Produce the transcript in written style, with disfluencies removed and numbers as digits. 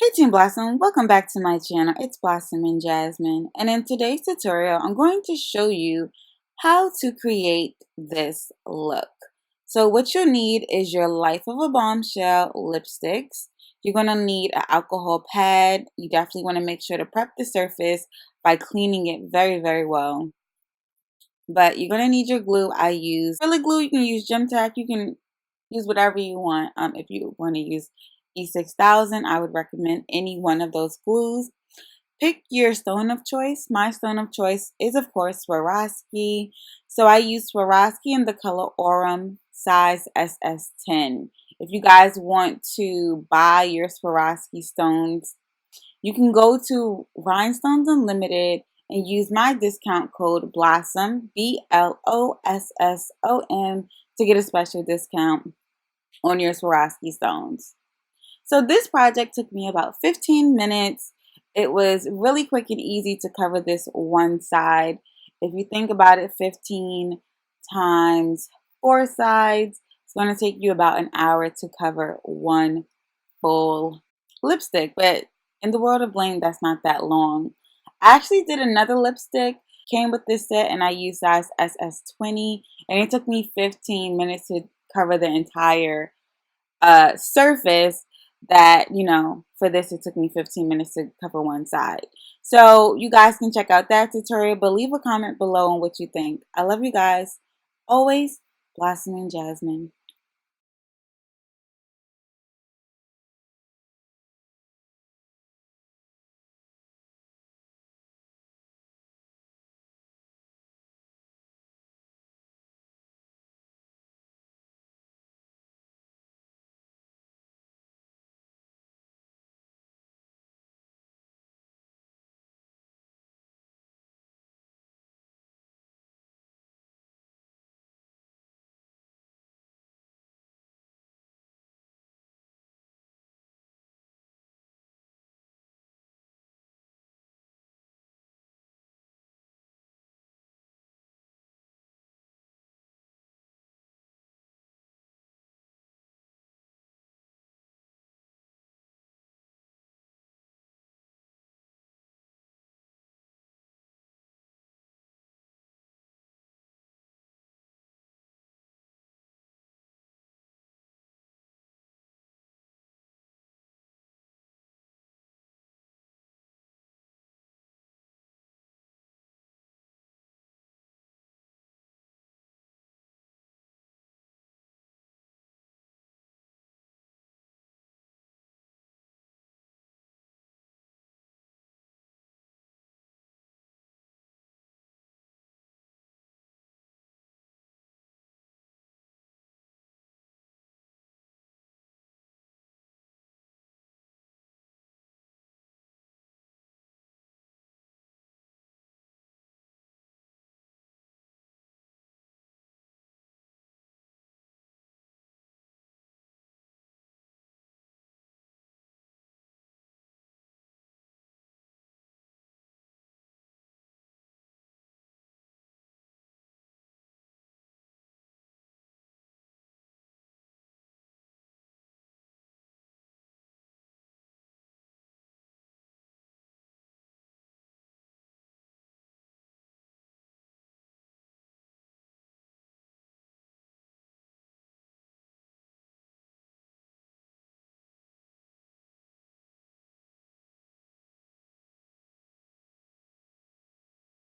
Hey Team Blossom, welcome back to my channel. It's Blossom and Jasmine, and in today's tutorial I'm going to show you how to create this look. So what you'll need is your Life of a Bombshell lipsticks. You're going to need an alcohol pad. You definitely want to make sure to prep the surface by cleaning it very well. But you're going to need your glue. I use acrylic glue. You can use Gem Tac. You can use whatever you want. If you want to use E6000, I would recommend any one of those glues. Pick your stone of choice. My stone of choice is, of course, Swarovski. So I use Swarovski in the color Aurum, size SS10. If you guys want to buy your Swarovski stones, you can go to Rhinestones Unlimited and use my discount code BLOSSOM, BLOSSOM, to get a special discount on your Swarovski stones. So this project took me about 15 minutes. It was really quick and easy to cover this one side. If you think about it, 15 times 4 sides, it's going to take you about an hour to cover one full lipstick. But in the world of Bling, that's not that long. I actually did another lipstick, came with this set, and I used size SS20, and it took me 15 minutes to cover the entire surface. That, for this it took me 15 minutes to cover one side. So you guys can check out that tutorial, but leave a comment below on what you think. I love you guys. Always, Blossom and Jasmine.